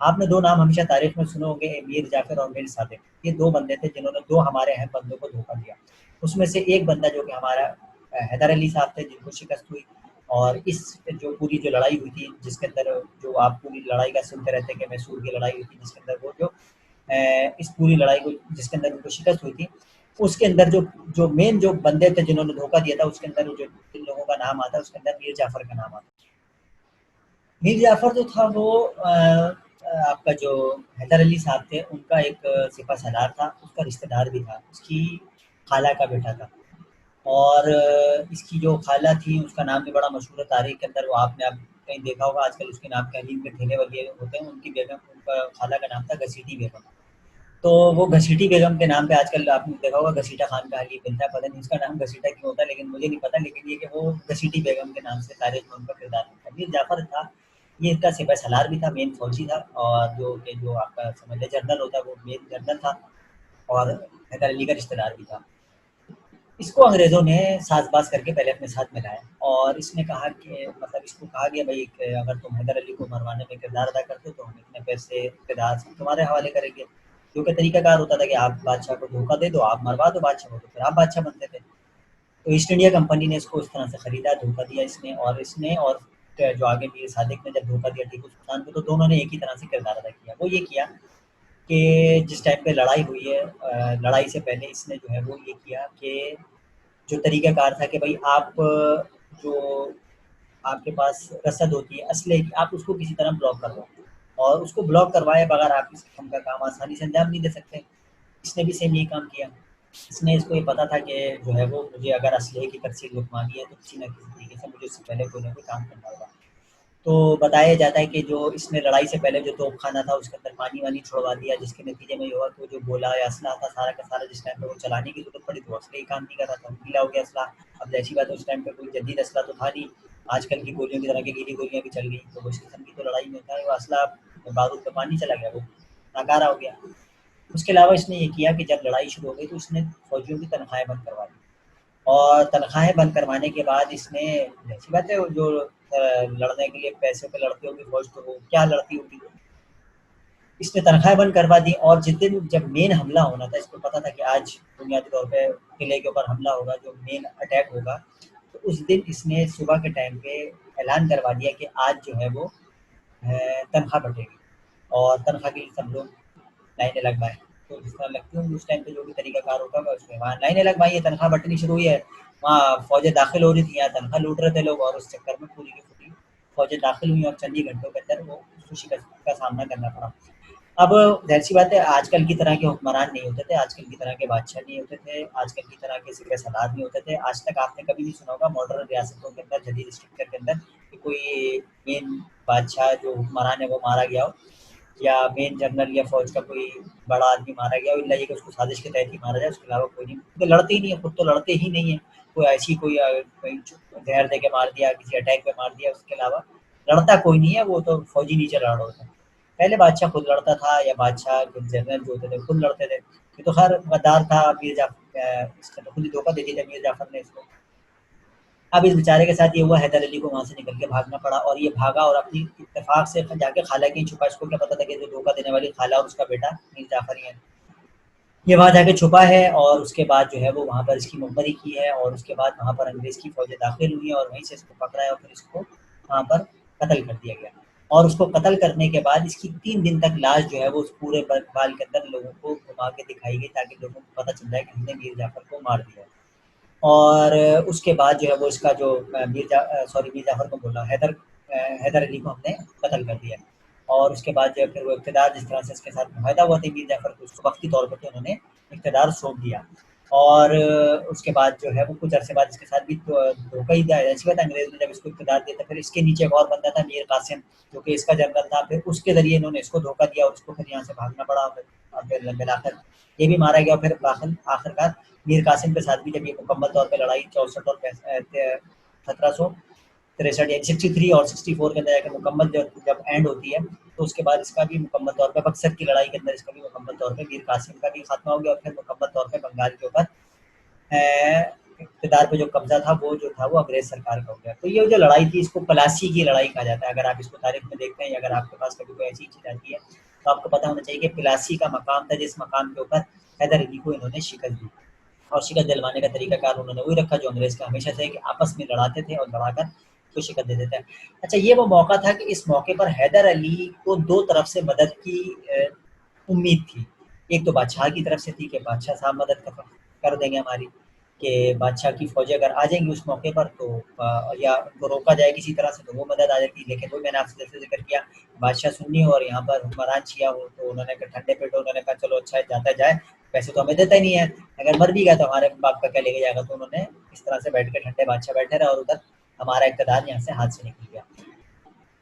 آپ نے دو نام ہمیشہ تاریخ میں سنے ہوں گے، میر جعفر اور میر صادق، یہ دو بندے تھے جنہوں نے دو ہمارے اہم بندوں کو دھوکہ دیا، اس میں سے ایک بندہ جو کہ ہمارا حیدر علی صاحب تھے جن کو شکست ہوئی، اور اس جو پوری جو لڑائی ہوئی تھی جس کے اندر جو آپ پوری لڑائی کا سنتے رہتے ہیں کہ میسور کی لڑائی ہوئی تھی جس کے اندر وہ جو اس پوری لڑائی کو جس کے اندر ان کو شکست ہوئی تھی، اس کے اندر جو مین جو بندے تھے جنہوں نے دھوکہ دیا تھا، اس کے اندر جو جن لوگوں کا نام آتا ہے اس کے اندر میر جعفر کا نام آتا ہے۔ میر جعفر جو تھا وہ آپ کا جو حیدر علی صاحب تھے ان کا ایک سپہ سالار تھا، اس کا رشتہ دار بھی تھا، اس کی خالہ کا بیٹا تھا، اور اس کی جو خالہ تھی اس کا نام بھی بڑا مشہور ہے تاریخ کے اندر، وہ آپ نے اب کہیں دیکھا ہوگا، آج کل اس کے نام قالین کے ٹھیلے وغیرہ ہوتے ہیں، ان کی بیگم، ان کا خالہ کا نام تھا گھسیٹی بیگم، تو وہ گھسیٹی بیگم کے نام پہ آج کل آپ نے دیکھا ہوگا گھسیٹا خان کا حلیہ ملتا ہے، پتہ نہیں اس کا نام گھسیٹا کیوں ہوتا ہے لیکن مجھے نہیں پتا، لیکن یہ کہ وہ گھسیٹی بیگم کے نام سے تاریخ میں ان کا کردار تھا۔ میر جعفر تھا، یہ اس کا سپہ سالار بھی تھا، مین فوجی تھا، اور جو آپ کا سمجھ لیں جنرل ہوتا ہے وہ مین جنرل تھا، اور حیدر علی کا رشتہ دار بھی تھا۔ اس کو انگریزوں نے ساز باز کر کے پہلے اپنے ساتھ ملایا، اور اس نے کہا کہ مطلب اس کو کہا گیا بھائی کہ اگر تم حیدر علی کو مروانے میں کردار ادا کرتے ہو تو ہم اتنے پیسے اقتدار سے تمہارے حوالے کریں گے، جو کہ طریقہ کار ہوتا تھا کہ آپ بادشاہ کو دھوکہ دے دو، آپ مروا دو بادشاہ کو، تو پھر آپ بادشاہ بنتے تھے۔ تو ایسٹ انڈیا کمپنی نے اس کو اس طرح سے خریدا، دھوکہ دیا اس نے اور جو آگے میر صادق نے جب دھوکہ دیا ٹیپو سلطان کو، تو دونوں نے ایک ہی طرح سے کردار ادا کیا، وہ یہ کیا کہ جس ٹائم پہ لڑائی ہوئی ہے، لڑائی سے پہلے اس نے جو ہے وہ یہ کیا کہ جو طریقہ کار تھا کہ بھائی آپ جو آپ کے پاس رسد ہوتی ہے اسلحے کی، آپ اس کو کسی طرح بلاک کرو، اور اس کو بلاک کروائے بغیر آپ اس قسم کا کام آسانی سے انجام نہیں دے سکتے۔ اس نے بھی سیم یہی کام کیا، اس کو یہ پتا تھا کہ جو ہے وہ مجھے اگر اسلحے کی ترسیل رکوانی ہے تو کسی نہ کسی طریقے سے مجھے اس سے پہلے کوئی نہ کوئی کام کرنا ہوگا۔ تو بتایا جاتا ہے کہ جو اس نے لڑائی سے پہلے جو توپ خانہ تھا اس کے اندر پانی وانی چھڑوا دیا، جس کے نتیجے میں یہ ہوا کہ وہ جو گولا یا اسلحہ تھا سارا کا سارا جس ٹائم پہ وہ چلانے کی ضرورت پڑی تو اسلحے ہی کام نہیں کر رہا تھا، گیلا ہو گیا اسلحہ۔ اب ایسی بات ہے اس ٹائم پہ کوئی جدید اسلحہ تو تھا نہیں، آج کل کی گولیوں کی طرح کی گیلی گولیاں بھی چل گئی، تو اس قسم کی تو لڑائی میں ہوتا ہے وہ اسلحہ بارود پہ پانی چلا گیا، وہ ناکارہ ہو گیا۔ اس کے علاوہ اس نے یہ کیا کہ جب لڑائی شروع ہو گئی تو اس نے فوجیوں کی تنخواہیں بند کروا دی، اور تنخواہیں بند کروانے کے بعد اس نے ایسی بات ہے وہ جو لڑنے کے لیے پیسے پہ لڑتی ہوگی فوج تو وہ کیا لڑتی ہوگی، اس نے تنخواہیں بند کروا دی، اور جس دن جب مین حملہ ہونا تھا، اس کو پتا تھا کہ آج بنیادی طور پہ قلعے کے اوپر حملہ ہوگا، جو مین اٹیک ہوگا، تو اس دن اس نے صبح کے ٹائم پہ اعلان کروا دیا کہ آج جو ہے وہ تنخواہ بٹے گی، اور تنخواہ کے لیے سب لوگ لائنیں لگوائیں، تو جس طرح لگتی ہوں اس ٹائم پہ جو بھی طریقہ کار ہوگا اس میں وہاں لائنیں لگوائی ہے، تنخواہ بٹنی شروع ہوئی ہے، وہاں فوجیں داخل ہو رہی تھیں، یہاں تنخواہ لوٹ رہے تھے لوگ، اور اس چکر میں پوری کی پوری فوجیں داخل ہوئی اور چند ہی گھنٹوں کے اندر وہ اس کو شکست کا سامنا کرنا پڑا۔ اب ظاہر سی بات ہے آج کل کی طرح کے حکمران نہیں ہوتے تھے، آج کل کی طرح کے بادشاہ نہیں ہوتے تھے، آج کل کی طرح کے سپہ سالار نہیں ہوتے تھے، آج تک آپ نے کبھی نہیں سنا ہوگا ماڈرن ریاستوں کے اندر جدید اسٹرکچر کے اندر کہ کوئی مین بادشاہ جو حکمران ہے وہ مارا گیا ہو، یا مین جنرل یا فوج کا کوئی بڑا آدمی مارا گیا ہو، اللہ یہ کہ اس کو سازش کے تحت ہی مارا جائے، اس کے علاوہ کوئی نہیں، کیونکہ لڑتے ہی نہیں ہیں، خود تو لڑتے ہی نہیں ہیں، کوئی ایسی کوئی زہر دے کے مار دیا، کسی اٹیک پہ مار دیا، اس کے علاوہ لڑتا کوئی نہیں ہے، وہ تو فوجی نیچے لڑ ہوتا ہے۔ پہلے بادشاہ خود لڑتا تھا، یا بادشاہ جنرل جو ہوتے تھے خود لڑتے تھے، یہ تو خیر غدار تھا میر جعفر، اس نے تو خود ہی دھوکہ دے دیا تھا میر جعفر نے اس کو۔ اب اس بیچارے کے ساتھ یہ ہوا حیدر علی کو وہاں سے نکل کے بھاگنا پڑا، اور یہ بھاگا اور اپنی اتفاق سے جا کے خالہ کے ہی چھپا، اس کو کیا پتا تھا کہ جو دھوکہ دینے والی خالہ اور اس کا بیٹا میر جعفر ہی ہے، یہ وہاں جا کے چھپا ہے، اور اس کے بعد جو ہے وہ وہاں پر اس کی مقبری کی ہے، اور اس کے بعد وہاں پر انگریز کی فوجیں داخل ہوئی ہیں اور وہیں سے اس کو پکڑا ہے، اور پھر اس کو وہاں پر قتل کر دیا گیا، اور اس کو قتل کرنے کے بعد اس کی 3 دن تک لاش جو ہے وہ اس پورے بال کے اندر لوگوں کو گھما کے دکھائی گئی، تاکہ لوگوں کو پتہ چل جائے کہ ہم نے میر جعفر کو مار دیا ہے۔ اور اس کے بعد جو ہے وہ اس کا جو میر جعفر کو بولا حیدر علی کو ہم نے قتل کر دیا، اور اس کے بعد جو ہے پھر وہ اقتدار جس طرح سے اس کے ساتھ معاہدہ ہوا تھا میر جعفر کو، اس کو وقتی طور پر تو انہوں نے اقتدار سونپ دیا، اور اس کے بعد جو ہے وہ کچھ عرصے بعد اس کے ساتھ بھی دھوکہ ہی دیا، ایسی بات انگریز نے جب اس کو اقتدار دیا تھا، پھر اس کے نیچے ایک اور بندہ تھا میر قاسم جو کہ اس کا جنرل تھا، پھر اس کے ذریعے انہوں نے اس کو دھوکہ دیا اور اس کو پھر یہاں سے بھاگنا پڑا، اور پھر بالآخر یہ بھی مارا گیا، اور پھر آخرکار میر قاسم کے ساتھ بھی جب یہ مکمل طور پہ لڑائی 64 اور 1763 یا 63 اور 64 کے اندر جا کے مکمل جب اینڈ ہوتی ہے، تو اس کے بعد اس کا بھی مکمل طور پہ بکسر کی لڑائی کے اندر اس کا بھی مکمل طور پہ میر قاسم کا بھی خاتمہ ہو گیا، اور پھر مکمل طور پہ بنگال کے اوپر اقتدار پہ جو قبضہ تھا وہ جو تھا وہ انگریز سرکار کا ہو گیا۔ تو یہ جو لڑائی تھی اس کو پلاسی کی لڑائی کہا جاتا ہے، اگر آپ اس کو تاریخ میں دیکھتے ہیں یا اگر آپ کے پاس کبھی کوئی ایسی چیز آتی ہے تو آپ کو پتہ ہونا چاہیے کہ پلاسی کا مقام تھا جس مقام کے اوپر حیدر علی کو انہوں نے شکست دی، اور شکست دلوانے کا طریقہ کار انہوں نے وہی رکھا جو انگریز کا ہمیشہ سے، کہ آپس میں لڑاتے تھے اور لڑا کر کو شکست دے دیتے ہیں۔ اچھا یہ وہ موقع تھا کہ اس موقع پر حیدر علی کو دو طرف سے مدد کی امید تھی، ایک تو بادشاہ کی طرف سے تھی کہ بادشاہ صاحب مدد کر دیں گے ہماری، کہ بادشاہ کی فوجیں اگر آ جائیں گی اس موقع پر تو یا ان کو روکا جائے کسی طرح سے تو وہ مدد آ جاتی، لیکن وہ میں نے آپ سے جیسے ذکر کیا بادشاہ سنی ہو اور یہاں پر حکمران شیعہ ہو، تو انہوں نے ٹھنڈے پیٹ انہوں نے کہا چلو اچھا جاتا جائے، پیسے تو ہمیں دیتا ہی نہیں ہے، اگر مر بھی گیا تو ہمارے باپ کا کیا لے کے جائے گا، تو انہوں نے اس طرح سے بیٹھ کے ٹھنڈے بادشاہ بیٹھے رہے اور ادھر ہمارا اقتدار یہاں سے ہاتھ سے نکل گیا۔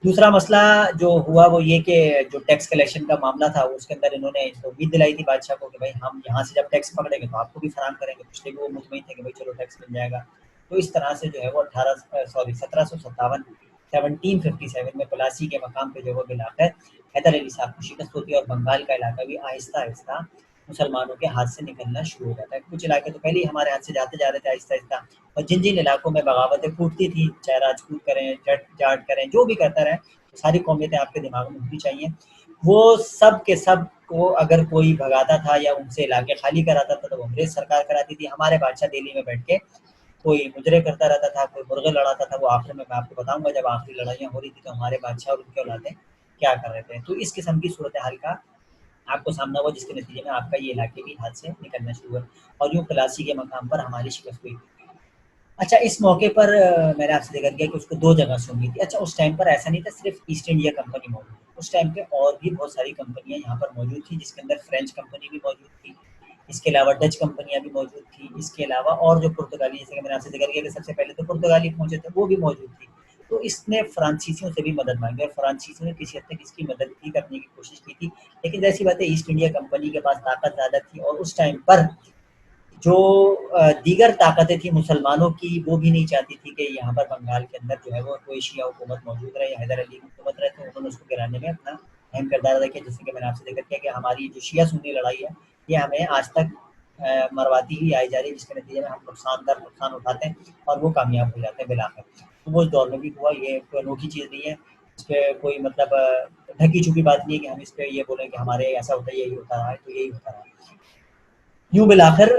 دوسرا مسئلہ جو ہوا وہ یہ کہ جو ٹیکس کلیکشن کا معاملہ تھا اس کے اندر انہوں نے امید دلائی تھی بادشاہ کو کہ بھائی ہم یہاں سے جب ٹیکس پکڑیں گے تو آپ کو بھی فراہم کریں گے، پچھلے بھی وہ مطمئن تھے کہ بھائی چلو ٹیکس مل جائے گا، تو اس طرح سے جو ہے وہ 1757 میں پلاسی کے مقام پہ جو وہ بالآخر حیدر علی صاحب کو شکست ہوتی ہے اور بنگال کا علاقہ بھی آہستہ آہستہ مسلمانوں کے ہاتھ سے نکلنا شروع ہو جاتا ہے۔ کچھ علاقے تو پہلے ہی ہمارے ہاتھ سے جاتے جا رہے تھے آہستہ آہستہ، اور جن جن علاقوں میں بغاوتیں پھوٹتی تھی، چاہے راجپوت کریں جاٹ کریں جو بھی کرتا رہے، ساری قومیتیں آپ کے دماغ میں ہونی چاہیے، وہ سب کے سب کو اگر کوئی بھگاتا تھا یا ان سے علاقے خالی کراتا تھا تو وہ انگریز سرکار کراتی تھی، ہمارے بادشاہ دہلی میں بیٹھ کے کوئی مجرے کرتا رہتا تھا، کوئی مرغے لڑاتا تھا، وہ آخر میں آپ کو بتاؤں گا جب آخری لڑائیاں ہو رہی تھی تو ہمارے بادشاہ اور ان کے اولادیں کیا کر رہے تھے، تو اس قسم کی صورتحال کا آپ کو سامنا ہوا جس کے نتیجے میں آپ کا یہ علاقے بھی ہاتھ سے نکلنا شروع ہوا، اور یوں پلاسی کے مقام پر ہماری شکست ہوئی۔ اچھا اس موقع پر میں نے آپ سے ذکر کیا کہ اس کو دو جگہ سے امید تھی، اچھا اس ٹائم پر ایسا نہیں تھا صرف ایسٹ انڈیا کمپنی موجود تھی، اس ٹائم پہ اور بھی بہت ساری کمپنیاں یہاں پر موجود تھیں، جس کے اندر فرینچ کمپنی بھی موجود تھی، اس کے علاوہ ڈچ کمپنیاں بھی موجود تھیں، اس کے علاوہ اور جو پرتگالی، جیسے کہ میں نے آپ سے ذکر کیا کہ سب سے پہلے تو پرتگالی پہنچے تھے وہ بھی موجود تھی، تو اس نے فرانسیسیوں سے بھی مدد مانگی اور فرانسیسیوں نے کسی حد تک اس کی مدد بھی کرنے کی کوشش کی تھی، لیکن جیسی بات ہے ایسٹ انڈیا کمپنی کے پاس طاقت زیادہ تھی، اور اس ٹائم پر جو دیگر طاقتیں تھیں مسلمانوں کی وہ بھی نہیں چاہتی تھی کہ یہاں پر بنگال کے اندر جو ہے وہ کوئی شیعہ حکومت موجود رہے یا حیدر علی کی حکومت رہے، تو انہوں نے اس کو گرانے میں اپنا اہم کردار ادا کیا، جیسے کہ میں نے آپ سے ذکر کیا کہ ہماری جو شیعہ سنی لڑائی ہے یہ ہمیں آج تک مرواتی ہی آئی جا رہی ہے، جس کے نتیجے میں ہم نقصان اٹھاتے ہیں اور وہ کامیاب ہو جاتے ہیں بالآخر، تو وہ اس دور میں بھی ہوا، یہ کوئی انوکھی چیز نہیں ہے، اس پہ کوئی مطلب ڈھکی چھپی بات نہیں ہے کہ ہم اس پہ یہ بولیں کہ ہمارے ایسا ہوتا ہے یہی ہوتا رہا ہے تو یہی ہوتا رہا ہے۔ یوں بالآخر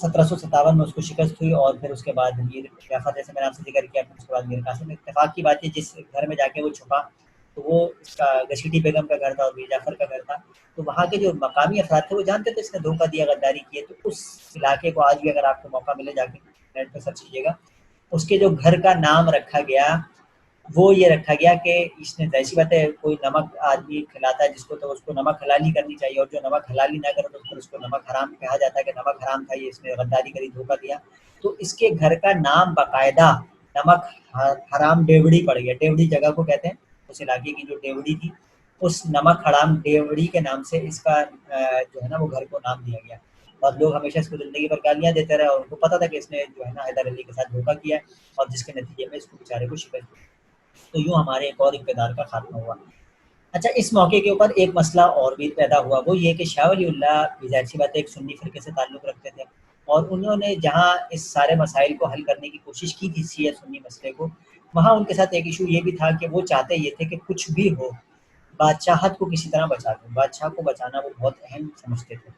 1757 میں اس کو شکست ہوئی، اور پھر اس کے بعد میر جعفر جیسے میں نے آپ سے ذکر کیا، پھر اس کے بعد میر قاسم، اتفاق کی بات ہے جس گھر میں جا کے وہ چھپا تو وہ اس کا گشیٹی بیگم کا گھر تھا اور میر جعفر کا گھر تھا، تو وہاں کے جو مقامی افراد تھے وہ جانتے تھے اس نے دھوکہ دیا، غداری کی ہے، تو اس علاقے کو آج بھی اگر آپ کو موقع ملے جا کے نیٹ پہ سرچ کیجیے گا، اس کے جو گھر کا نام رکھا گیا وہ یہ رکھا گیا کہ اس نے ظاہر سی بات ہے کوئی نمک آدمی کھلاتا ہے جس کو تو اس کو نمک حلالی کرنی چاہیے، اور جو نمک حلالی نہ کرے تو پھر اس کو نمک حرام کہا جاتا ہے کہ نمک حرام کھائیے، اس نے غداری کری، دھوکہ دیا، تو اس کے گھر کا نام باقاعدہ نمک حرام ڈیوڑی پڑ گیا، ڈیوڑی جگہ کو کہتے ہیں، اس علاقے کی جو ڈیوڑی تھی اس نمک حرام ڈیوڑی کے نام سے اس کا جو ہے نا وہ گھر کو نام دیا گیا، اور لوگ ہمیشہ اس کو زندگی پر گالیاں دیتے رہے، اور ان کو پتا تھا کہ اس نے جو ہے نا حیدر علی کے ساتھ دھوکہ کیا ہے، اور جس کے نتیجے میں اس کو بیچارے کو شکست ہوئی، تو یوں ہمارے ایک اور اقتدار کا خاتمہ ہوا۔ اچھا اس موقع کے اوپر ایک مسئلہ اور بھی پیدا ہوا، وہ یہ کہ شاہ ولی اللہ بھی ظاہر سی بات ہے ایک سنی فرقے سے تعلق رکھتے تھے، اور انہوں نے جہاں اس سارے مسائل کو حل کرنے کی کوشش کی تھی شیعہ سنی مسئلے کو، وہاں ان کے ساتھ ایک ایشو یہ بھی تھا کہ وہ چاہتے یہ تھے کہ کچھ بھی ہو بادشاہت کو کسی طرح بچا دیں، بادشاہ کو بچانا وہ بہت اہم سمجھتے تھے،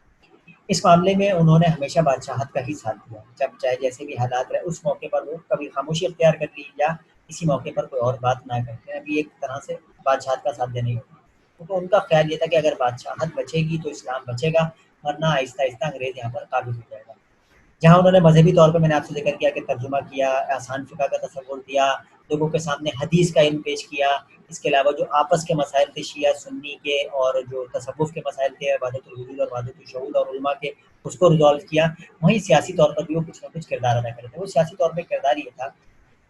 اس معاملے میں انہوں نے ہمیشہ بادشاہت کا ہی ساتھ دیا، جب چاہے جیسے بھی حالات رہے اس موقع پر وہ کبھی خاموشی اختیار کر لی یا کسی موقع پر کوئی اور بات نہ کرتے، ابھی ایک طرح سے بادشاہت کا ساتھ دینا ہی ہوتا، کیونکہ ان کا خیال یہ تھا کہ اگر بادشاہت بچے گی تو اسلام بچے گا، ورنہ آہستہ آہستہ انگریز یہاں پر قابض ہو جائے گا۔ جہاں انہوں نے مذہبی طور پہ میں نے آپ سے ذکر کیا کہ ترجمہ کیا، آسان فقہ کا تصور دیا، لوگوں کے سامنے حدیث کا علم پیش کیا، اس کے علاوہ جو آپس کے مسائل تھے شیعہ سنی کے اور جو تصوف کے مسائل تھے وحدت الوجود اور وحدت الشہود اور علماء کے، اس کو ریزالو کیا. وہیں سیاسی طور پر بھی وہ کچھ نہ کچھ کردار ادا کرتے تھے. وہ سیاسی طور پہ کردار یہ تھا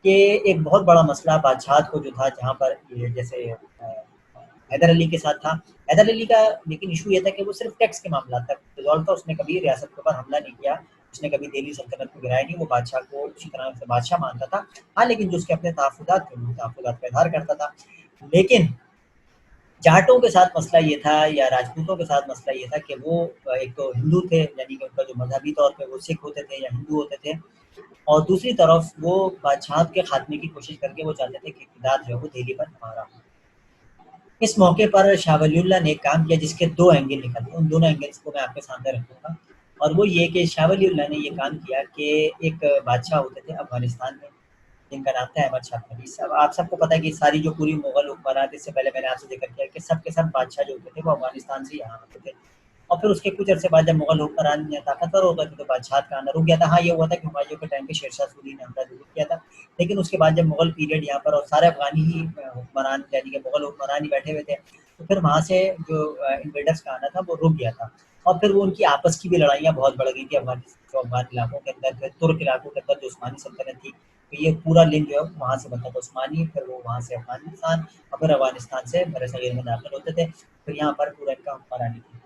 کہ ایک بہت بڑا مسئلہ بادشاہت کو جو تھا، جہاں پر یہ جیسے حیدر علی کے ساتھ تھا. حیدر علی کا لیکن ایشو یہ تھا کہ وہ صرف ٹیکس کے معاملات تک ریزالو تھا. اس نے کبھی ریاست کے اوپر حملہ نہیں کیا، اس نے کبھی دہلی سلطنت کو گرایا نہیں. وہ بادشاہ کو اسی طرح سے بادشاہ مانتا تھا. ہاں لیکن جو اس کے اپنے تحفظات تھے، وہ تحفظات کا اظہار کرتا تھا. لیکن جاٹوں کے ساتھ مسئلہ یہ تھا یا راجپوتوں کے ساتھ مسئلہ یہ تھا کہ وہ ایک تو ہندو تھے، یعنی کہ ان کا جو مذہبی طور پہ وہ سکھ ہوتے تھے یا ہندو ہوتے تھے، اور دوسری طرف وہ بادشاہت کے خاتمے کی کوشش کر کے وہ چاہتے تھے کہ اقتدار جو ہے وہ دہلی پر ہمارا ہو. اس موقع پر شاہ ولی اللہ نے ایک کام کیا جس کے دو اینگل نکلتے ہیں. ان دونوں اینگلس کو میں آپ کے سامنے رکھوں گا. اور وہ یہ کہ شاہ ولی اللہ نے یہ کام کیا کہ ایک بادشاہ ہوتے تھے افغانستان میں جن کا نام تھا احمد شاہ ابدالی. آپ سب کو پتہ ہے کہ ساری جو پوری مغل حکمرات، اس سے پہلے میں نے آپ سے ذکر کیا کہ سب کے سب بادشاہ جو ہوتے تھے وہ افغانستان سے یہاں آتے تھے. اور پھر اس کے کچھ عرصے بعد جب مغل حکمران طاقتور ہو گئے تھے تو بادشاہت کا آنا رک گیا تھا. ہاں یہ ہوا تھا کہ ہمایوں کے ٹائم پہ شیر شاہ سوری نے حملہ ضرور کیا تھا، لیکن اس کے بعد جب مغل پیریڈ یہاں پر اور سارے افغانی ہی حکمران یعنی کہ مغل حکمران ہی بیٹھے ہوئے تھے، تو پھر وہاں سے جو انویڈرس کا آنا تھا وہ رک گیا تھا. اور پھر وہ ان کی آپس کی بھی لڑائیاں بہت بڑھ گئی تھی افغان علاقوں کے اندر. پھر ترک علاقوں کے اندر جو عثمانی سلطنت تھی، تو یہ پورا لنک جو ہے وہاں سے بنتا تھا عثمانی، پھر وہ وہاں سے افغانستان اور پھر افغانستان سے بر صغیر میں داخل ہوتے تھے. پھر یہاں پر پورا ان کا حکمرانی تھی.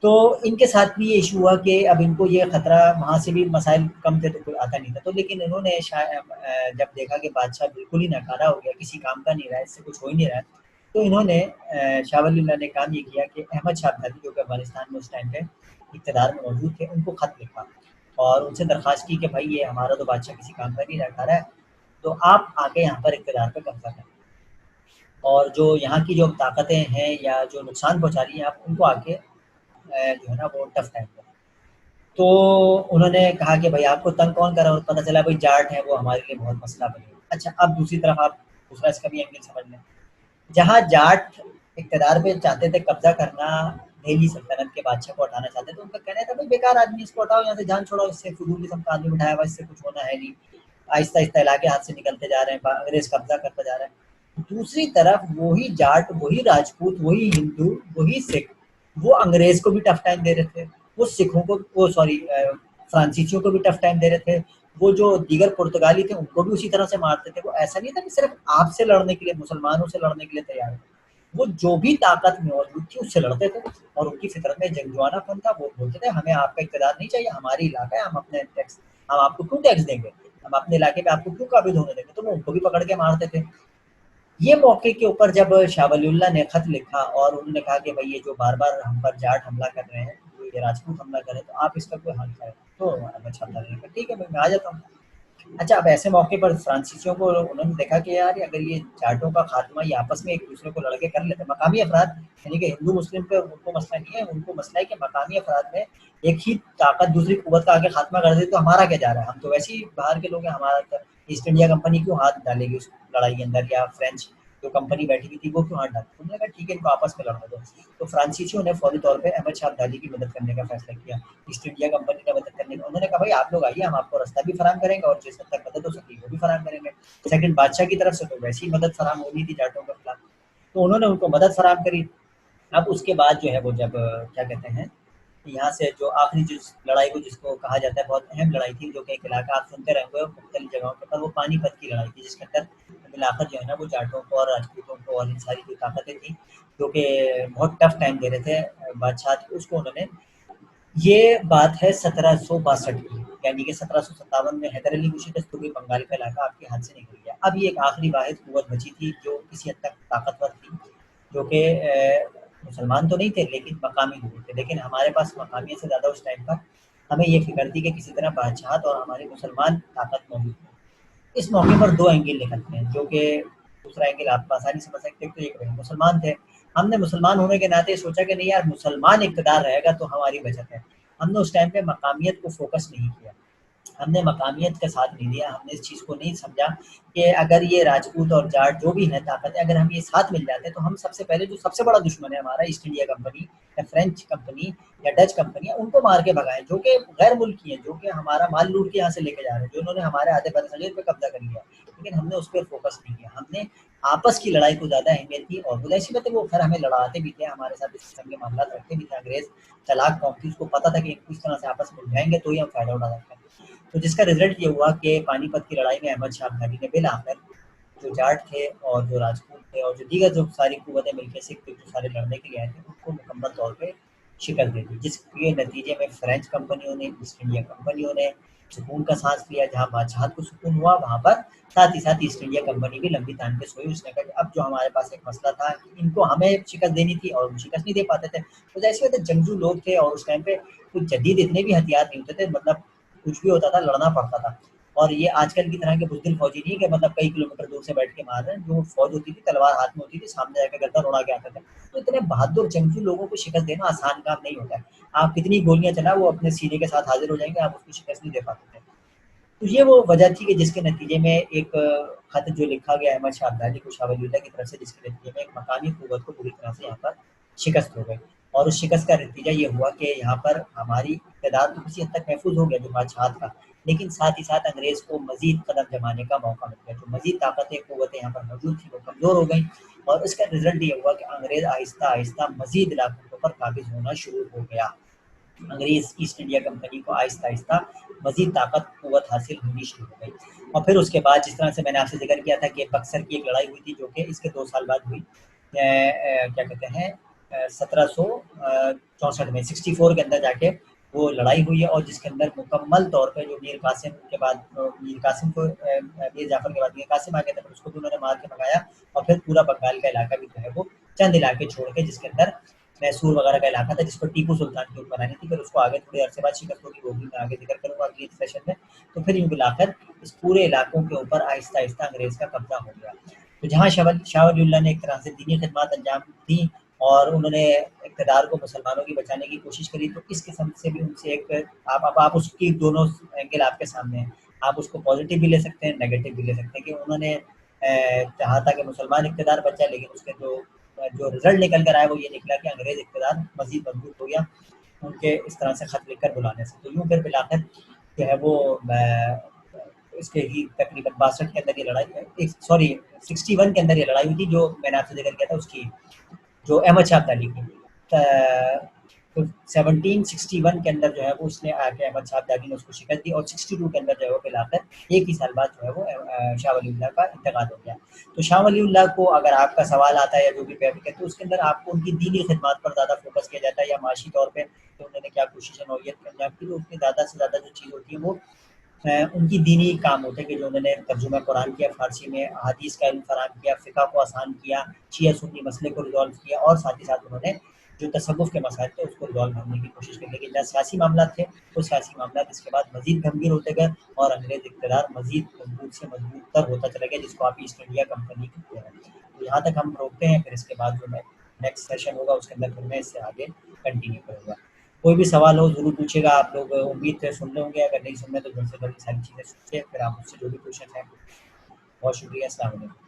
تو ان کے ساتھ بھی یہ ایشو ہوا کہ اب ان کو یہ خطرہ، وہاں سے بھی مسائل کم تھے تو کوئی آتا نہیں تھا. تو لیکن انہوں نے جب دیکھا کہ بادشاہ بالکل ہی ناکارہ ہو گیا، کسی کام کا نہیں رہا، اس سے کچھ ہو ہی نہیں رہا، تو انہوں نے شاہ ولی اللہ نے کام یہ کیا کہ احمد شاہ ابدالی جو کہ افغانستان میں اس ٹائم پہ اقتدار میں موجود تھے، ان کو خط لکھا اور ان سے درخواست کی کہ بھائی یہ ہمارا تو بادشاہ کسی کام کا نہیں رہتا رہا ہے، تو آپ آ کے یہاں پر اقتدار پہ قبضہ کریں اور جو یہاں کی جو طاقتیں ہیں یا جو نقصان پہنچا رہی ہیں آپ ان کو آ کے جو ہے نا وہ ٹف ٹائم پر. تو انہوں نے کہا کہ بھائی آپ کو تنگ کون کرا، اور پتہ چلا بھائی جاٹ ہیں وہ ہمارے لیے بہت مسئلہ بنے. اچھا اب دوسری طرف آپ دوسرا اس کا بھی اینگل سمجھ لیں. جہاں جاٹ اقتدار پہ چاہتے تھے قبضہ کرنا، دہلی سلطنت کے بادشاہ کو ہٹانا چاہتے تھے، ان کا کہنا تھا بھائی بیکار آدمی، اس کو ہٹاؤ یہاں سے، جان چھوڑو، اس سے فضول قسم کا آدمی بٹھایا ہوا، اس سے کچھ ہونا ہے نہیں. آہستہ آہستہ علاقے ہاتھ سے نکلتے جا رہے ہیں، انگریز قبضہ کرتا جا رہا ہے. دوسری طرف وہی جاٹ، وہی راجپوت، وہی ہندو، وہی سکھ، وہ انگریز کو بھی ٹف ٹائم دے رہے تھے، وہ سکھوں کو، وہ سوری فرانسیسیوں کو بھی ٹف ٹائم دے رہے تھے، وہ جو دیگر پرتگالی تھے ان کو بھی اسی طرح سے مارتے تھے. وہ ایسا نہیں تھا کہ صرف آپ سے لڑنے کے لیے، مسلمانوں سے لڑنے کے لیے تیار تھے، وہ جو بھی طاقت موجود تھی اس سے لڑتے تھے. اور ان کی فطرت میں جنگجوانہ پن تھا. وہ بولتے تھے ہمیں آپ کا اقتدار نہیں چاہیے، ہماری علاقہ ہے، ہم اپنے ٹیکس، ہم آپ کو کیوں ٹیکس دیں گے، ہم اپنے علاقے پہ آپ کو کیوں قابض ہونے دیں گے. تو وہ ان کو بھی پکڑ کے مارتے تھے. یہ موقع کے اوپر جب شاہ ولی اللہ نے خط لکھا اور انہوں نے کہا کہ بھائی یہ جو بار بار ہم پر جاٹ حملہ کر رہے ہیں، یہ راجپوت حملہ کر رہے ہیں، تو آپ اس کا کوئی حل کریں. تو احمد شاہ ابدالی نے کہا ٹھیک ہے میں آ جاتا ہوں. اچھا اب ایسے موقع پر فرانسیسیوں کو انہوں نے دیکھا کہ یار اگر یہ جاٹوں کا خاتمہ یہ آپس میں ایک دوسرے کو لڑ کے کر لیتے، مقامی افراد، یعنی کہ ہندو مسلم پہ ان کو مسئلہ نہیں ہے، ان کو مسئلہ ہے کہ مقامی افراد میں ایک ہی طاقت دوسری قوت کا آگے خاتمہ کر دے تو ہمارا کیا جا رہا ہے، ہم تو ویسے ہی باہر کے لوگ ہیں، ہمارا ایسٹ انڈیا کمپنی کیوں ہاتھ ڈالے گی اس لڑائی کے اندر، یا فرینچ جو کمپنی بیٹھی ہوئی تھی وہ کیوں ہاتھ ڈالتی. انہوں نے کہا ٹھیک ہے ان کو آپس میں لڑنے دو. تو فرانسیسیوں نے فوری طور پہ احمد شاہ ابدالی کی مدد کرنے کا فیصلہ کیا، ایسٹ انڈیا کمپنی کا مدد کرنے کا. انہوں نے کہا بھائی آپ لوگ آئیے، ہم آپ کو رستہ بھی فراہم کریں گے اور جس حد تک مدد ہو سکے وہ بھی فراہم کریں گے. سیکنڈ بادشاہ کی طرف سے تو ویسی مدد فراہم ہونی تھی جاٹوں کے خلاف، تو انہوں نے ان کو مدد فراہم کری. اب اس کے بعد جو ہے وہ جب کیا کہتے ہیں یہاں سے جو آخری جس لڑائی کو جس کو کہا جاتا ہے بہت اہم لڑائی تھی، جو کہ ایک علاقہ آپ سنتے رہے ہوئے مختلف جگہوں کے پر، وہ پانی پت کی لڑائی تھی، جس کے اندر ملا کر جو ہے نا وہ جاٹوں کو اور راجپوتوں کو اور ان ساری جو طاقتیں تھیں جو کہ بہت ٹف ٹائم دے رہے تھے بادشاہ کو، اس کو انہوں نے. یہ بات ہے 1762 کی، یعنی کہ 1757 میں حیدر علی کو شکست ہوئی، بنگال کا علاقہ آپ کے ہاتھ سے نکل گیا. اب یہ ایک آخری واحد قوت بچی تھی جو کسی حد تک طاقتور تھی، جو کہ مسلمان تو نہیں تھے لیکن مقامی لوگ تھے. لیکن ہمارے پاس مقامیت سے زیادہ اس ٹائم پر ہمیں یہ فکر تھی کہ کسی طرح بادشاہت اور ہمارے مسلمان طاقت موجود تھی. اس موقع پر دو اینگل نکلتے ہیں، جو کہ دوسرا اینگل آپ آسانی سمجھ سکتے ہیں. تو ایک مسلمان تھے، ہم نے مسلمان ہونے کے ناطے سوچا کہ نہیں یار مسلمان اقتدار رہے گا تو ہماری بچت ہے. ہم نے اس ٹائم پہ مقامیت کو فوکس نہیں کیا. ہم نے مقامیت کا ساتھ نہیں دیا، ہم نے اس چیز کو نہیں سمجھا کہ اگر یہ راجپوت اور جاٹ جو بھی ہے طاقتیں اگر ہم یہ ساتھ مل جاتے ہیں تو ہم سب سے پہلے جو سب سے بڑا دشمن ہے ہمارا ایسٹ انڈیا کمپنی یا فرینچ کمپنی یا ڈچ کمپنی ان کو مار کے بھگائیں، جو کہ غیر ملکی ہیں، جو کہ ہمارا مال لوٹ کے یہاں سے لے کے جا رہے ہیں، جو انہوں نے ہمارے آدھے بر صغیر پہ قبضہ کر لیا، لیکن ہم نے اس پہ فوکس نہیں کیا، ہم نے آپس کی لڑائی کو زیادہ اہمیت دی، اور ظاہر بات ہے وہ خیر ہمیں لڑاتے بھی تھے، ہمارے ساتھ اس قسم کے معاملات رکھتے بھی تھے، انگریز چلاک قوم تھی، اس کو پتہ تھا کہ اس طرح سے آپس میں جائیں گے تو ہی ہم فائدہ اٹھا سکتے ہیں۔ تو جس کا رزلٹ یہ ہوا کہ پانی پت کی لڑائی میں احمد شاہ ابدالی نے بالآخر جو جاٹ تھے اور جو راجپوت تھے اور جو دیگر جو ساری قوتیں مل کے سکھ جو سارے لڑنے کے لیے آئے تھے ان کو مکمل طور پہ شکست دے دی، جس کے نتیجے میں فرینچ کمپنیوں نے ایسٹ انڈیا کمپنیوں نے سکون کا سانس لیا، جہاں بادشاہت کو سکون ہوا وہاں پر ساتھ ہی ساتھ ایسٹ انڈیا کمپنی بھی لمبی تان کے سوئی، اس نے کہا کہ اب جو ہمارے پاس ایک مسئلہ تھا کہ ان کو ہمیں شکست دینی تھی اور وہ شکست نہیں دے پاتے تھے، تو ایسے ہوتے جنگجو لوگ تھے اور اس ٹائم پہ کچھ جدید اتنے بھی ہتھیار نہیں ہوتے تھے، مطلب کچھ بھی ہوتا تھا لڑنا پڑتا تھا، اور یہ آج کل کی طرح کے بزدل فوجی نہیں کہ مطلب کئی کلومیٹر دور سے بیٹھ کے مار رہے ہیں، جو فوج ہوتی تھی تلوار ہاتھ میں ہوتی تھی، سامنے جا کے گردن اڑا کے آتے تھے، تو اتنے بہادر جنگجو لوگوں کو شکست دینا آسان کام نہیں ہوتا ہے، آپ کتنی گولیاں چلا وہ اپنے سینے کے ساتھ حاضر ہو جائیں گے، آپ اس کو شکست نہیں دے پاتے تھے۔ تو یہ وہ وجہ تھی کہ جس کے نتیجے میں ایک خط جو لکھا گیا احمد شاہ ابدالی کو شاہ ولی اللہ کی طرف سے، جس کے نتیجے میں ایک مقامی قوت کو پوری طرح سے یہاں پر شکست ہو گئی، اور اس شکست کا نتیجہ یہ ہوا کہ یہاں پر ہماری اقتدار تو کسی حد تک محفوظ ہو گیا جو بادشاہت کا، لیکن ساتھ ہی ساتھ انگریز کو مزید قدم جمانے کا موقع مل گیا، جو مزید طاقتیں قوتیں یہاں پر موجود تھیں وہ کمزور ہو گئیں، اور اس کا رزلٹ یہ ہوا کہ انگریز آہستہ آہستہ مزید علاقوں پر قابض ہونا شروع ہو گیا، انگریز ایسٹ انڈیا کمپنی کو آہستہ آہستہ مزید طاقت قوت حاصل ہونی شروع ہو گئی، اور پھر اس کے بعد جس طرح سے میں نے آپ سے ذکر کیا تھا کہ بکسر کی ایک لڑائی ہوئی تھی جو کہ اس کے 2 سال بعد ہوئی، کیا کہتے ہیں 1764 میں 64 کے اندر جا کے وہ لڑائی ہوئی ہے، اور جس کے اندر مکمل طور پہ جو میر قاسم کے بعد میر قاسم کو میر جعفر کے بعد میر قاسم آ گیا تھا، پھر اس کو بھی انہوں نے مار کے بھگایا، اور پھر پورا بنگال کا علاقہ بھی جو ہے وہ چند علاقے چھوڑ کے جس کے اندر میسور وغیرہ کا علاقہ تھا جس کو ٹیپو سلطان کے اوپر آنی تھی، پھر اس کو آگے تھوڑے عرصے بعد شکست ہوگی، وہ بھی میں آگے ذکر کروں گا اگلی سیشن میں، تو پھر یوں ملا کر اس پورے علاقوں کے اوپر آہستہ آہستہ انگریز کا قبضہ ہو گیا۔ تو جہاں شاہ ولی اللہ نے ایک طرح سے دینی خدمات انجام دی اور انہوں نے اقتدار کو مسلمانوں کی بچانے کی کوشش کری، تو اس قسم سے بھی ان سے ایک آپ اس کی دونوں اینگل آپ کے سامنے ہیں، آپ اس کو پازیٹیو بھی لے سکتے ہیں نیگیٹو بھی لے سکتے ہیں، کہ انہوں نے چاہا تھا کہ مسلمان اقتدار بچا، لیکن اس کے جو رزلٹ نکل کر آیا وہ یہ نکلا کہ انگریز اقتدار مزید مضبوط ہو گیا ان کے اس طرح سے خط لکھ کر بلانے سے، تو یوں پھر بالآخر جو ہے وہ اس کے ہی تقریباً 62 کے اندر یہ لڑائی، سوری 61 کے اندر یہ لڑائی ہوئی تھی جو میں نے آپ سے ذکر کیا تھا اس کی، جو احمد شاہ ابدالی کی 1761 کے اندر جو ہے وہ اس نے آ کے احمد شاہ ابدالی نے اس کو شکست دی، اور 62 کے اندر جو ہے وہ بالآخر ایک ہی سال بعد جو ہے وہ شاہ ولی اللہ کا انتقال ہو گیا۔ تو شاہ ولی اللہ کو اگر آپ کا سوال آتا ہے یا جو بھی پیپر ہے تو اس کے اندر آپ کو ان کی دینی خدمات پر زیادہ فوکس کیا جاتا ہے، یا معاشی طور پہ کہ انہوں نے کیا کوشش نوعیت کی انجام کی، تو اس میں زیادہ سے زیادہ جو چیز ہوتی ہے وہ ان کی دینی کام ہوتے ہیں کہ جو انہوں نے ترجمہ قرآن کیا فارسی میں، حدیث کا علم فراہم کیا، فقہ کو آسان کیا، شیعہ سنی مسئلے کو ریزالو کیا، اور ساتھ ہی ساتھ انہوں نے جو تصوف کے مسائل تھے اس کو ریزالو کرنے کی کوشش کی، لیکن جہاں سیاسی معاملات تھے وہ سیاسی معاملات اس کے بعد مزید گمبھیر ہوتے گئے اور انگریز اقتدار مزید مضبوط سے مضبوط تر ہوتا چلا گیا، جس کو آپ ایسٹ انڈیا کمپنی کہتے ہیں۔ تو یہاں تک ہم روکتے ہیں، پھر اس کے بعد جو میں نیکسٹ سیشن ہوگا اس کے اندر پھر میں اس سے آگے کنٹینیو کروں گا۔ کوئی بھی سوال ہو ضرور پوچھے گا، آپ لوگ امید ہے سن لیں گے، اگر نہیں سن رہے تو جلد سے جلد ساری چیزیں سوچیں، پھر آپ مجھ سے جو بھی کوشچن ہیں۔ بہت شکریہ، السلام علیکم۔